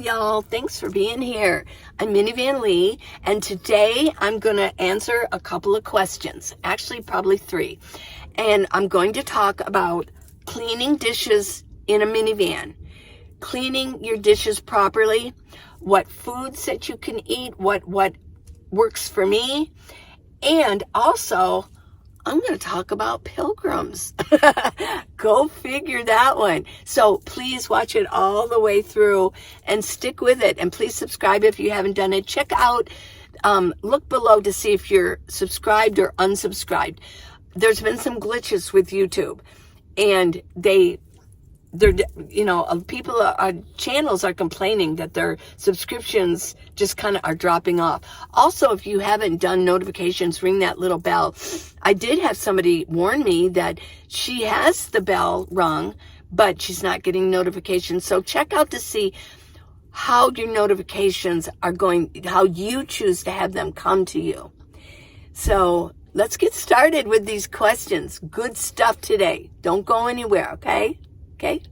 y'all. Thanks for being here. I'm Minivan Lee, and today I'm going to answer a couple of questions. Actually, probably 3. And I'm going to talk about cleaning dishes in a minivan, cleaning your dishes properly, what foods that you can eat, what works for me, and also I'm going to talk about pilgrims. Go figure that one. So please watch it all the way through and stick with it. And please subscribe if you haven't done it. Check out, look below to see if you're subscribed or unsubscribed. There's been some glitches with YouTube, and channels are complaining that their subscriptions just kind of are dropping off. Also, if you haven't done notifications, ring that little bell. I did have somebody warn me that she has the bell rung, but she's not getting notifications. So check out to see how your notifications are going, how you choose to have them come to you. So let's get started with these questions. Good stuff today. Don't go anywhere, okay? Okay?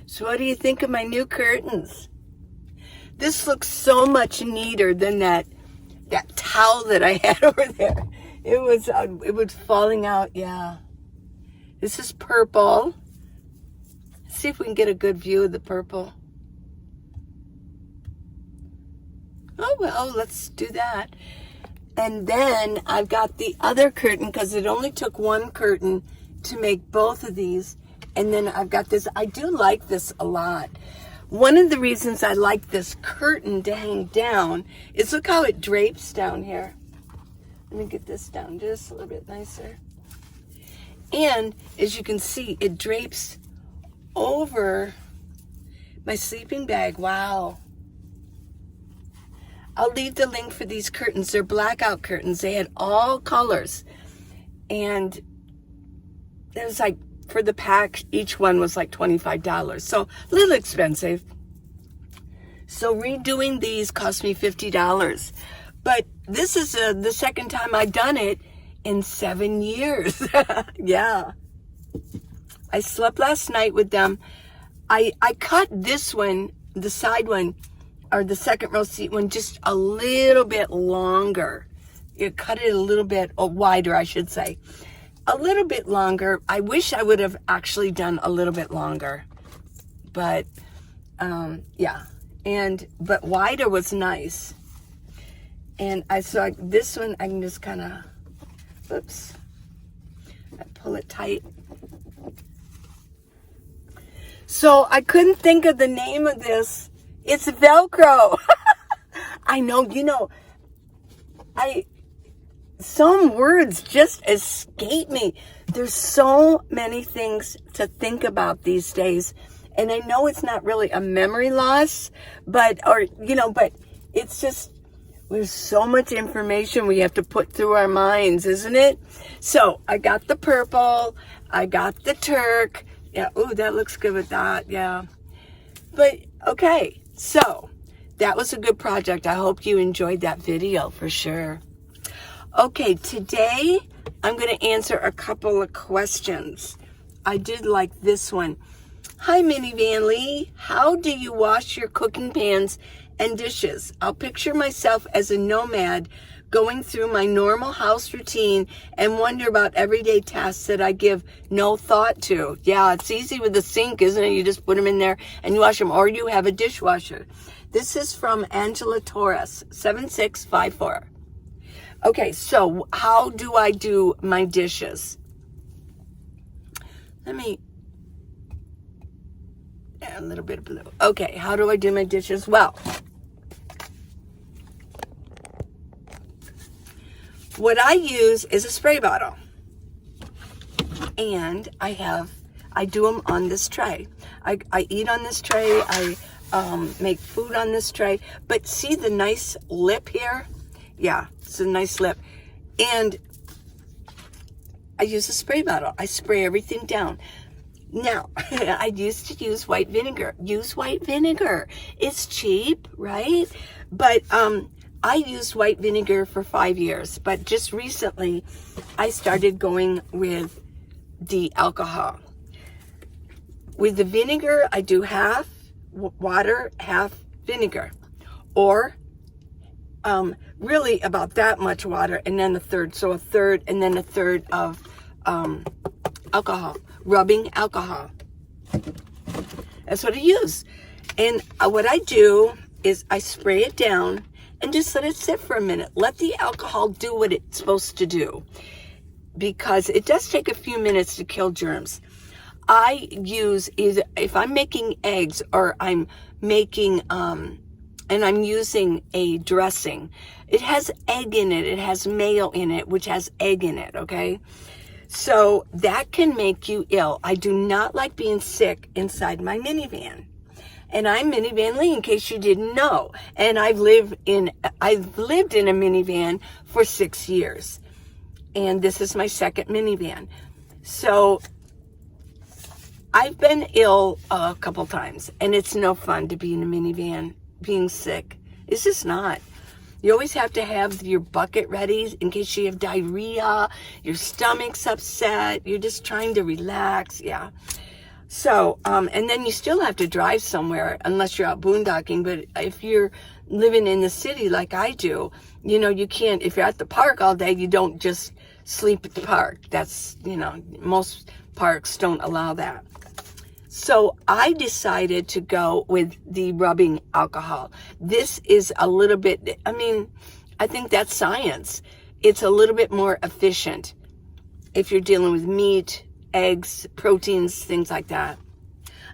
So what do you think of my new curtains? This looks so much neater than that towel that I had over there. It was falling out, yeah. This is purple. Let's see if we can get a good view of the purple. Oh, well, let's do that. And then I've got the other curtain, because it only took one curtain to make both of these. And then I've got this. I do like this a lot. One of the reasons I like this curtain to hang down is look how it drapes down here. Let me get this down just a little bit nicer. And as you can see, it drapes over my sleeping bag. Wow. I'll leave the link for these curtains. They're blackout curtains. They had all colors. And it was like, for the pack, each one was like $25. So a little expensive. So redoing these cost me $50. But this is the second time I've done it in 7 years. Yeah. I slept last night with them. I cut this one, the side one, or the second row seat one, just a little bit longer. You cut it a little bit wider, I should say. A little bit longer. I wish I would have actually done a little bit longer. But, yeah. But wider was nice. And I saw this one, I can just kind of, oops. I pull it tight. So I couldn't think of the name of this. It's Velcro. I know, some words just escape me. There's so many things to think about these days. And I know it's not really a memory loss, but it's just, there's so much information we have to put through our minds, isn't it? So I got the purple. I got the Turk. Yeah. Ooh, that looks good with that. Yeah. But okay. So that was a good project. I hope you enjoyed that video for sure. Okay, today I'm going to answer a couple of questions. I did like this one. Hi, Minivan Lee. How do you wash your cooking pans and dishes? I'll picture myself as a nomad going through my normal house routine and wonder about everyday tasks that I give no thought to. Yeah, it's easy with the sink, isn't it? You just put them in there and you wash them, or you have a dishwasher. This is from Angela Torres, 7654. Okay, so how do I do my dishes? Let me add a little bit of blue. Okay, how do I do my dishes? Well, what I use is a spray bottle. And I do them on this tray. I eat on this tray. make food on this tray. But see the nice lip here? Yeah, it's a nice lip. And I use a spray bottle. I spray everything down. Now, I used to use white vinegar. Use white vinegar. It's cheap, right? But I used white vinegar for 5 years. But just recently, I started going with the alcohol. With the vinegar, I do half water, half vinegar. Or really about that much water and then a third. So a third and then a third of alcohol. Rubbing alcohol. That's what I use. And what I do is I spray it down and just let it sit for a minute. Let the alcohol do what it's supposed to do. Because it does take a few minutes to kill germs. I use either, if I'm making eggs or I'm making, and I'm using a dressing, it has egg in it. It has mayo in it, which has egg in it, okay? So that can make you ill. I do not like being sick inside my minivan. And I'm Minivan Lee, in case you didn't know. And I've lived in a minivan for 6 years. And this is my second minivan. So I've been ill a couple times. And it's no fun to be in a minivan being sick. It's just not. You always have to have your bucket ready in case you have diarrhea, your stomach's upset, you're just trying to relax, yeah. So, and then you still have to drive somewhere unless you're out boondocking, but if you're living in the city like I do, you know, you can't, if you're at the park all day, you don't just sleep at the park. That's, you know, most parks don't allow that. So I decided to go with the rubbing alcohol. This is a little bit, I mean, I think that's science. It's a little bit more efficient if you're dealing with meat, eggs, proteins, things like that.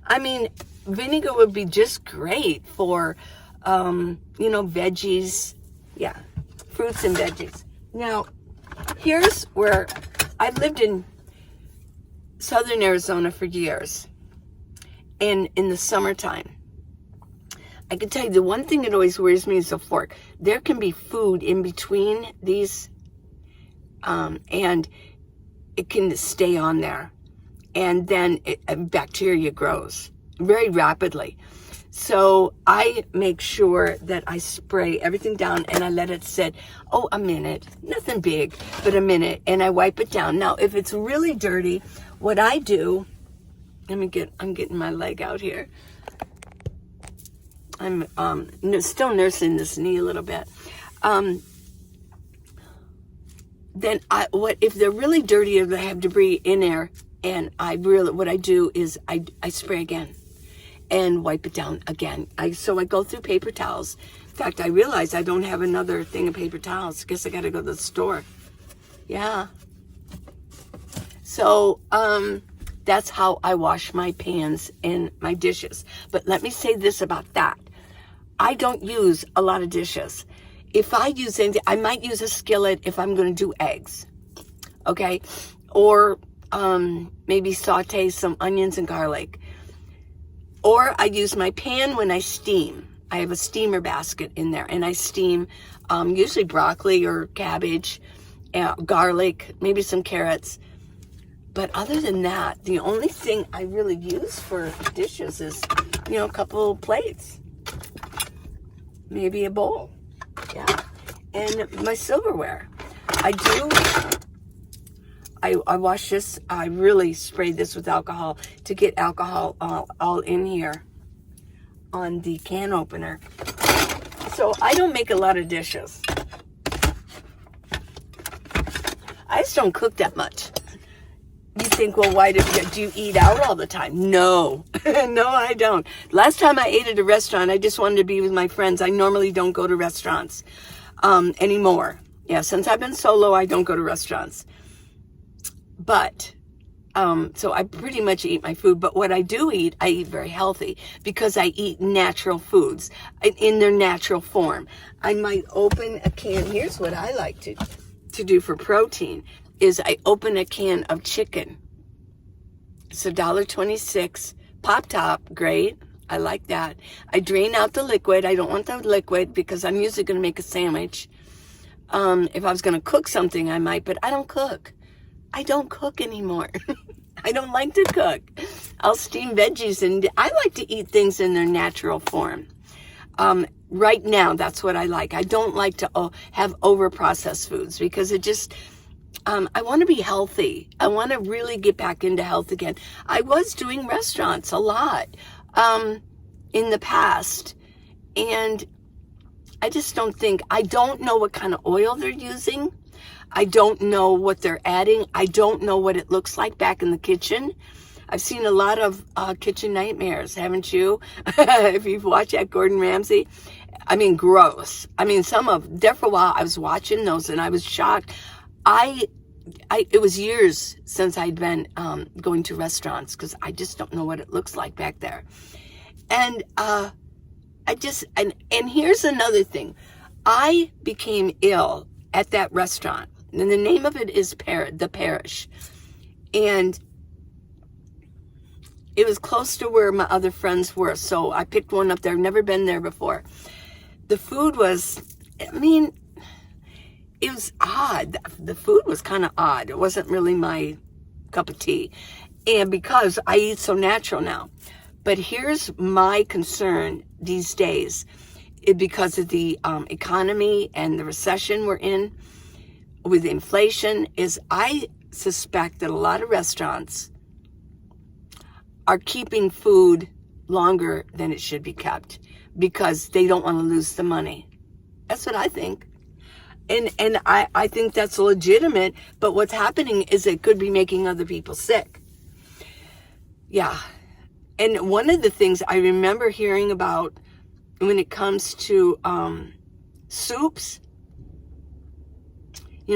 I mean, vinegar would be just great for, you know, veggies. Yeah, fruits and veggies. Now, here's where I've lived in southern Arizona for years. And in the summertime, I can tell you the one thing that always worries me is a fork. There can be food in between these, and it can stay on there. And then bacteria grows very rapidly. So I make sure that I spray everything down and I let it sit, a minute. Nothing big, but a minute. And I wipe it down. Now, if it's really dirty, what I do... I'm getting my leg out here. I'm still nursing this knee a little bit. Then if they're really dirty or they have debris in there, and what I do is I spray again and wipe it down again. So I go through paper towels. In fact, I realize I don't have another thing of paper towels. Guess I got to go to the store. Yeah. So, that's how I wash my pans and my dishes. But let me say this about that. I don't use a lot of dishes. If I use anything, I might use a skillet if I'm going to do eggs. Okay? Or maybe saute some onions and garlic. Or I use my pan when I steam. I have a steamer basket in there. And I steam usually broccoli or cabbage, garlic, maybe some carrots. But other than that, the only thing I really use for dishes is, you know, a couple plates. Maybe a bowl. Yeah. And my silverware. I wash this. I really spray this with alcohol to get alcohol all in here on the can opener. So I don't make a lot of dishes. I just don't cook that much. You think, well, why do you eat out all the time? No, no, I don't. Last time I ate at a restaurant, I just wanted to be with my friends. I normally don't go to restaurants anymore. Yeah, since I've been solo, I don't go to restaurants. But, so I pretty much eat my food. But what I do eat, I eat very healthy because I eat natural foods in their natural form. I might open a can. Here's what I like to do for protein. Is I open a can of chicken. It's $1.26, pop top, great. I like that. I drain out the liquid. I don't want the liquid because I'm usually going to make a sandwich. If I was going to cook something, I might, but I don't cook. I don't cook anymore. I don't like to cook. I'll steam veggies, and I like to eat things in their natural form. Right now, that's what I like. I don't like to have over-processed foods because it just, I want to be healthy. I want to really get back into health again. I was doing restaurants a lot in the past, and I just I don't know what kind of oil they're using. I don't know what they're adding. I don't know what it looks like back in the kitchen. I've seen a lot of kitchen nightmares, haven't you? If you've watched that Gordon Ramsay. I mean, gross. I mean, there for a while I was watching those and I was shocked. It was years since I'd been going to restaurants because I just don't know what it looks like back there. And and here's another thing. I became ill at that restaurant. And the name of it is the Parish. And it was close to where my other friends were. So I picked one up there. I've never been there before. The food was, it was odd. The food was kind of odd. It wasn't really my cup of tea. And because I eat so natural now. But here's my concern these days. Because of the economy and the recession we're in with inflation, is I suspect that a lot of restaurants are keeping food longer than it should be kept because they don't want to lose the money. That's what I think. And I think that's legitimate, but what's happening is it could be making other people sick. Yeah. And one of the things I remember hearing about when it comes to soups,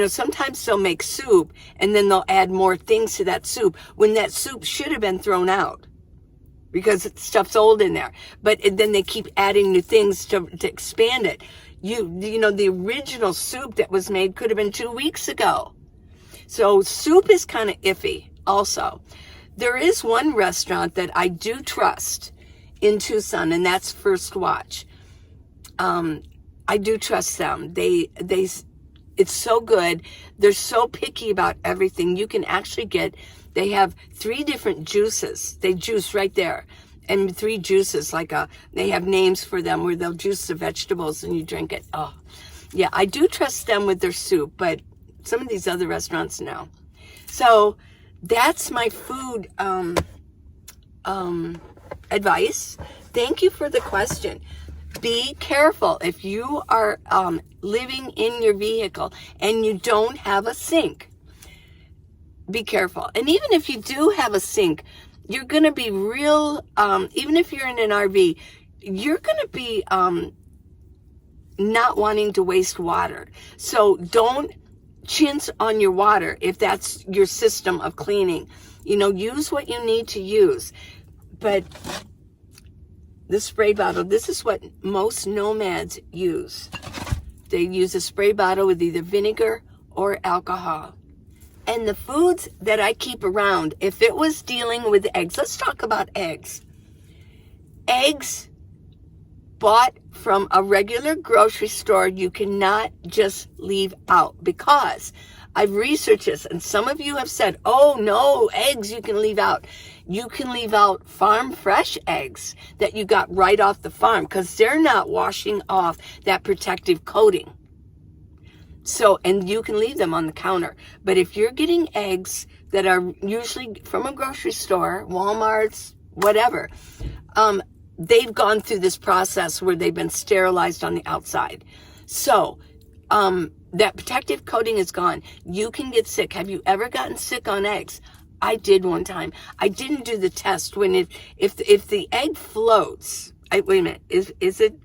sometimes they'll make soup and then they'll add more things to that soup when that soup should have been thrown out because stuff's old in there. But then they keep adding new things to expand it. The original soup that was made could have been 2 weeks ago. So soup is kind of iffy also. There is one restaurant that I do trust in Tucson, and that's First Watch. I do trust them. It's so good. They're so picky about everything. You can actually they have 3 different juices. They juice right there. And 3 juices, they have names for them where they'll juice the vegetables and you drink it. Oh, yeah, I do trust them with their soup, but some of these other restaurants, no. So that's my food advice. Thank you for the question. Be careful if you are living in your vehicle and you don't have a sink. Be careful. And even if you do have a sink, you're going to be even if you're in an RV, you're going to be not wanting to waste water. So don't chintz on your water if that's your system of cleaning. Use what you need to use. But the spray bottle, this is what most nomads use. They use a spray bottle with either vinegar or alcohol. And the foods that I keep around, if it was dealing with eggs, let's talk about eggs. Eggs bought from a regular grocery store, you cannot just leave out because I've researched this, and some of you have said, oh no, eggs you can leave out. You can leave out farm fresh eggs that you got right off the farm because they're not washing off that protective coating. So, and you can leave them on the counter. But if you're getting eggs that are usually from a grocery store, Walmart's, whatever, they've gone through this process where they've been sterilized on the outside. So, that protective coating is gone. You can get sick. Have you ever gotten sick on eggs? I did one time. I didn't do the test when if the egg floats. Wait a minute. Is it?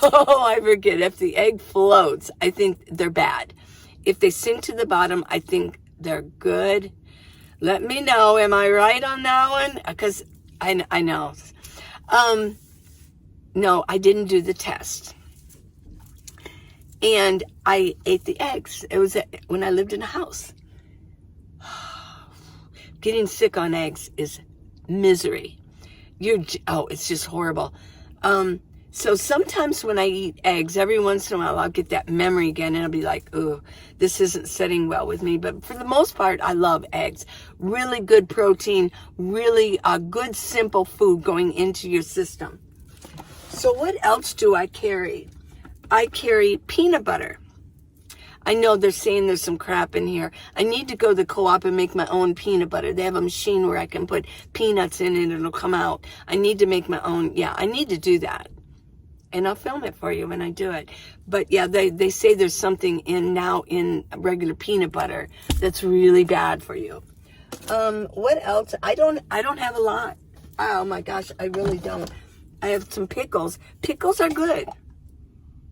Oh, I forget. If the egg floats, I think they're bad. If they sink to the bottom, I think they're good. Let me know. Am I right on that one? Because I know. No, I didn't do the test. And I ate the eggs. It was when I lived in a house. Getting sick on eggs is misery. it's just horrible. So sometimes when I eat eggs, every once in a while, I'll get that memory again, and I'll be like, ooh, this isn't sitting well with me. But for the most part, I love eggs. Really good protein, really good, simple food going into your system. So what else do I carry? I carry peanut butter. I know they're saying there's some crap in here. I need to go to the co-op and make my own peanut butter. They have a machine where I can put peanuts in it and it'll come out. I need to make my own. Yeah, I need to do that. And I'll film it for you when I do it. But yeah, they say there's something in regular peanut butter that's really bad for you. What else? I don't have a lot. Oh my gosh, I really don't. I have some pickles. Pickles are good.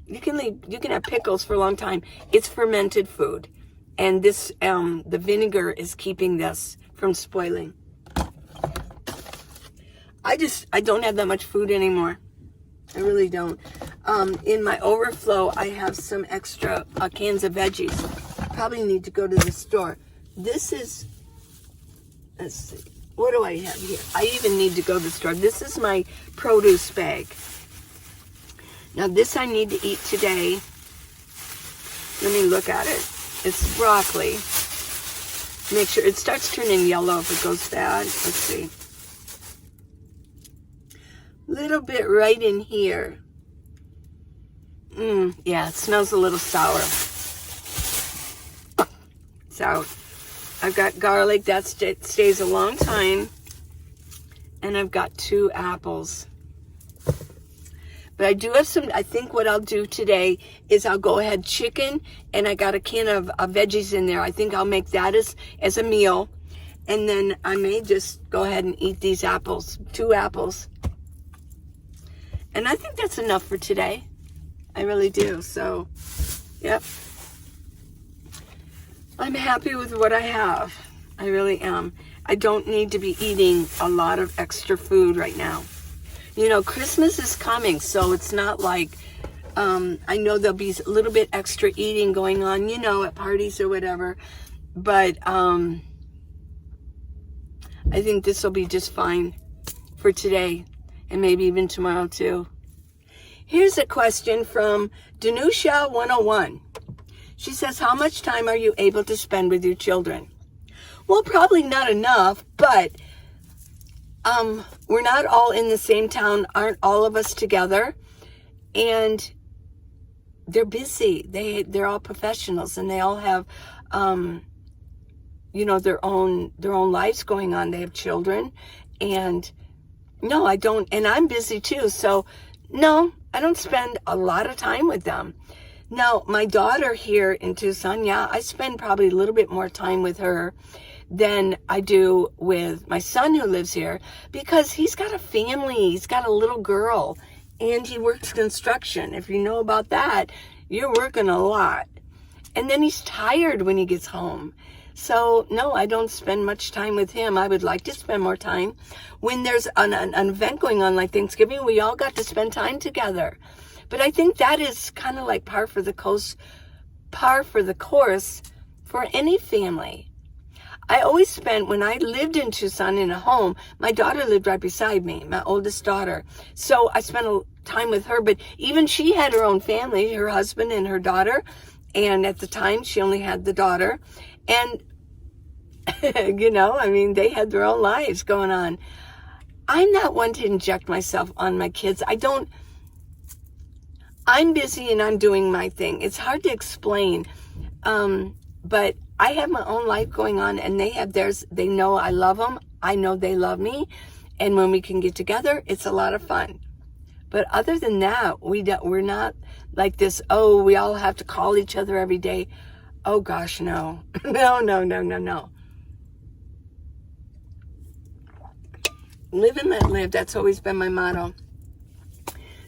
You can have pickles for a long time. It's fermented food. And this the vinegar is keeping this from spoiling. I don't have that much food anymore. I really don't. In my overflow, I have some extra cans of veggies. Probably need to go to the store. This is, let's see, what do I have here? I even need to go to the store. This is my produce bag. Now this I need to eat today. Let me look at it. It's broccoli. Make sure it starts turning yellow if it goes bad. Let's see. Little bit right in here. Yeah, it smells a little sour. So, I've got garlic. That stays a long time. And I've got 2 apples. But I do have some, I think what I'll do today is I'll go ahead chicken, and I got a can of veggies in there. I think I'll make that as a meal. And then I may just go ahead and eat these apples, 2 apples. And I think that's enough for today. I really do. So, yep. I'm happy with what I have. I really am. I don't need to be eating a lot of extra food right now. You know, Christmas is coming, so it's not like, I know there'll be a little bit extra eating going on, you know, at parties or whatever. But I think this will be just fine for today. And maybe even tomorrow too. Here's a question from Danusha 101. She says, how much time are you able to spend with your children? Well, probably not enough, but we're not all in the same town. Aren't all of us together? And they're busy. They're all professionals, and they all have, you know, their own lives going on. They have children, and no, I don't. And I'm busy too. So no, I don't spend a lot of time with them. Now, my daughter here in Tucson, yeah, I spend probably a little bit more time with her than I do with my son who lives here, because he's got a family. He's got a little girl, and he works construction. If you know about that, you're working a lot. And then he's tired when he gets home. So, no, I don't spend much time with him. I would like to spend more time. When there's an event going on like Thanksgiving, we all got to spend time together. But I think that is kind of like par for the course for any family. I always spent, when I lived in Tucson in a home, my daughter lived right beside me, my oldest daughter. So I spent time with her, but even she had her own family, her husband and her daughter. And at the time, she only had the daughter. And, you know, I mean, they had their own lives going on. I'm not one to inject myself on my kids. I'm busy and I'm doing my thing. It's hard to explain. But I have my own life going on, and they have theirs. They know I love them. I know they love me. And when we can get together, it's a lot of fun. But other than that, we're not like this, oh, we all have to call each other every day. Oh, gosh, no. No. Live and let live. That's always been my motto.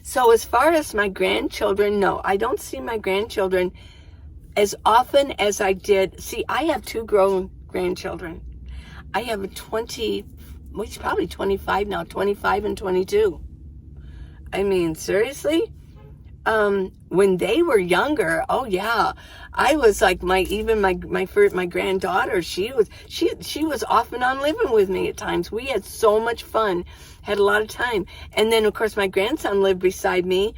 So as far as my grandchildren, no, I don't see my grandchildren as often as I did. See, I have 2 grown grandchildren. I have he's probably 25 now, 25 and 22. I mean, seriously? when they were younger, oh yeah, I was like my granddaughter, she was off and on living with me at times. We had so much fun, had a lot of time. And then of course my grandson lived beside me,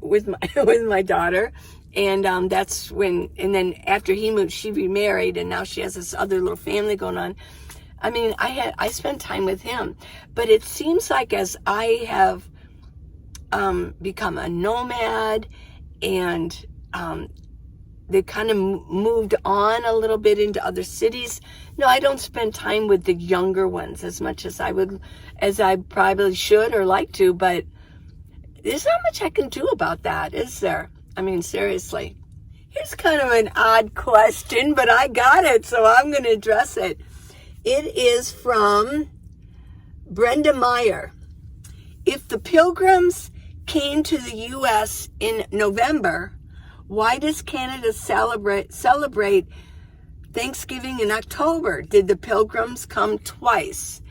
with my, with my daughter. And, that's when, and then after he moved, she remarried, and now she has this other little family going on. I mean, I spent time with him, but it seems like as I have, become a nomad, and they kind of moved on a little bit into other cities. No, I don't spend time with the younger ones as much as I probably should or like to, but there's not much I can do about that, is there? I mean, seriously. Here's kind of an odd question, but I got it, so I'm going to address it. It is from Brenda Meyer. If the Pilgrims came to the U.S. in November, why does Canada celebrate Thanksgiving in October? Did the Pilgrims come twice?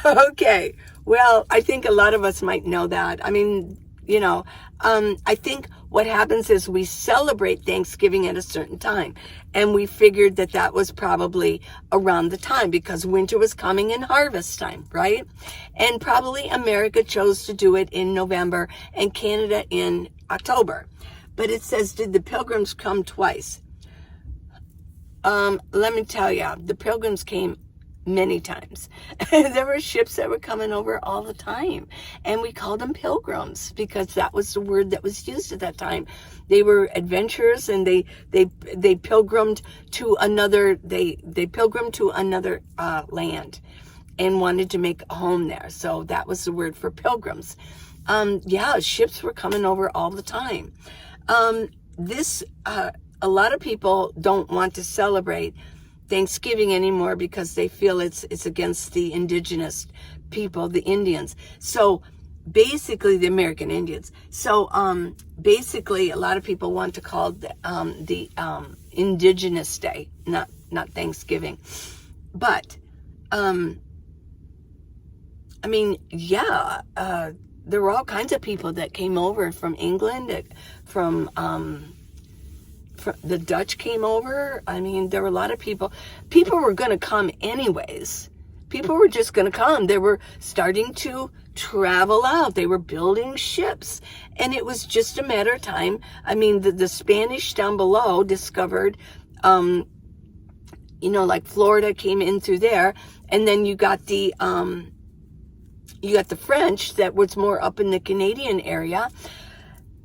Okay, well, I think a lot of us might know that. I mean, you know, I think what happens is we celebrate Thanksgiving at a certain time, and we figured that that was probably around the time because winter was coming and harvest time, right? And probably America chose to do it in November and Canada in October. But it says, did the Pilgrims come twice? Let me tell you, the Pilgrims came many times. There were ships that were coming over all the time, and we called them pilgrims because that was the word that was used at that time. They were adventurers, and they pilgrimed to another land and wanted to make a home there. So that was the word for pilgrims. Yeah, ships were coming over all the time. A lot of people don't want to celebrate Thanksgiving anymore because they feel it's against the indigenous people, the Indians. So basically, the American Indians. So basically, a lot of people want to call the Indigenous Day, not Thanksgiving. But I mean, yeah, there were all kinds of people that came over from England, from the Dutch came over. I mean, there were a lot of people. People were going to come anyways. People were just going to come. They were starting to travel out. They were building ships. And it was just a matter of time. I mean, the Spanish down below discovered, like Florida came in through there. And then you got the French that was more up in the Canadian area.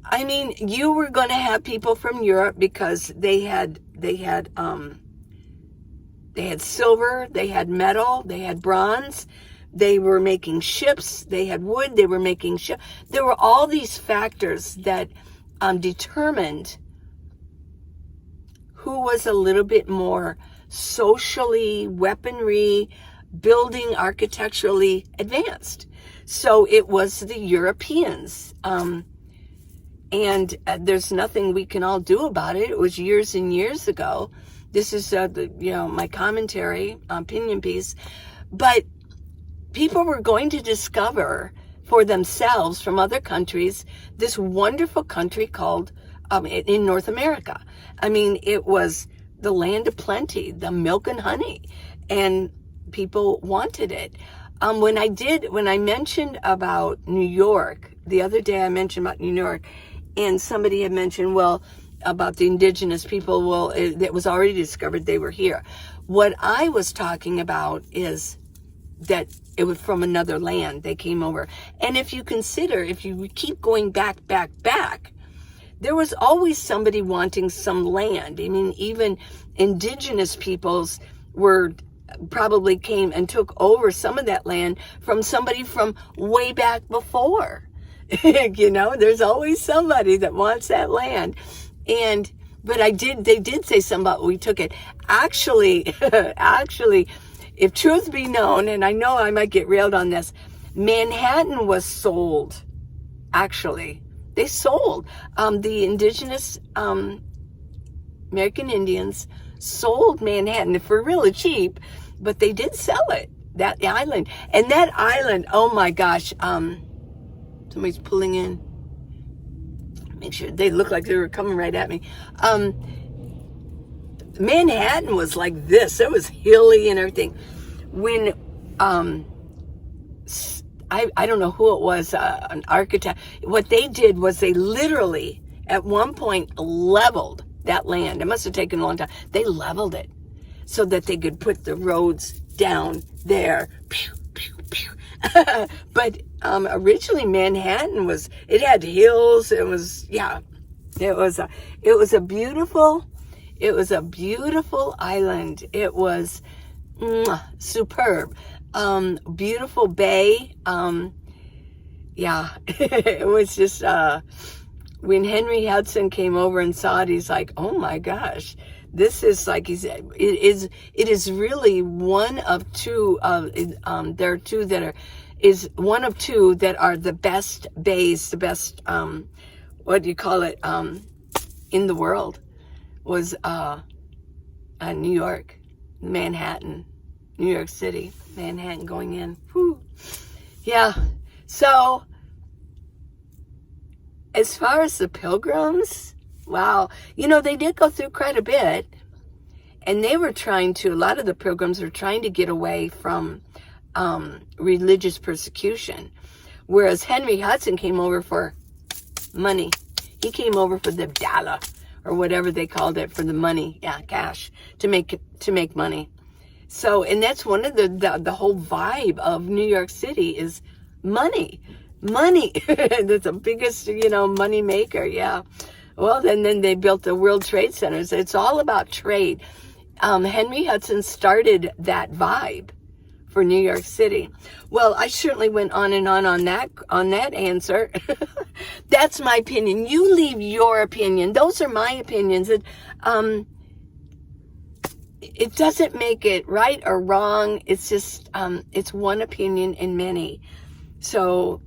I mean, you were going to have people from Europe because they had silver, they had metal, they had bronze, they were making ships, they had wood, they were making ships. There were all these factors that determined who was a little bit more socially, weaponry, building, architecturally advanced. So it was the Europeans. And there's nothing we can all do about it. It was years and years ago. This is, my commentary, opinion piece. But people were going to discover for themselves from other countries this wonderful country called, in North America. I mean, it was the land of plenty, the milk and honey, and people wanted it. When I mentioned about New York, the other day I mentioned about New York, and somebody had mentioned, well, about the indigenous people, well, it was already discovered they were here. What I was talking about is that it was from another land. They came over. And if you consider, if you keep going back, there was always somebody wanting some land. I mean, even indigenous peoples probably came and took over some of that land from somebody from way back before. There's always somebody that wants that land. But they did say something about we took it. Actually, if truth be known, and I know I might get railed on this, Manhattan was sold. Actually, they sold. The indigenous American Indians sold Manhattan for really cheap, but they did sell it, that island. And that island, oh my gosh, somebody's pulling in. make sure they looked like they were coming right at me. Manhattan was like this. It was hilly and everything. When I don't know who it was, an architect. What they did was they literally, at one point, leveled that land. It must have taken a long time. They leveled it so that they could put the roads down there. Pew, pew, pew. But originally Manhattan it had hills. It was a beautiful island. It was superb. Beautiful bay. It was just, when Henry Hudson came over and saw it, he's like, oh my gosh, this is like, it is really one of two, there are two that is one of two that are the best bays, the best, what do you call it, in the world, was, New York, Manhattan, New York City, Manhattan going in. Whew. Yeah. So, as far as the Pilgrims, wow. They did go through quite a bit. And they were a lot of the Pilgrims were trying to get away from religious persecution. Whereas Henry Hudson came over for money. He came over for the dollar, or whatever they called it, for the money. Yeah, cash, to make money. So, and that's one of the whole vibe of New York City is money. Money. That's the biggest, money maker. Yeah. Well, then they built the World Trade Centers. It's all about trade. Henry Hudson started that vibe for New York City. Well, I certainly went on and on that answer. That's my opinion. You leave your opinion. Those are my opinions. It doesn't make it right or wrong. It's just, it's one opinion in many. So,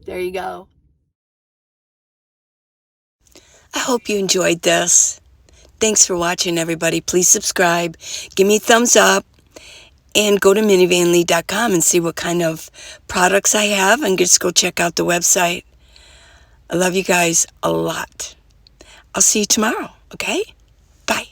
there you go. I hope you enjoyed this. Thanks for watching, everybody. Please subscribe. Give me a thumbs up. And go to minivanlee.com and see what kind of products I have. And just go check out the website. I love you guys a lot. I'll see you tomorrow, okay? Bye.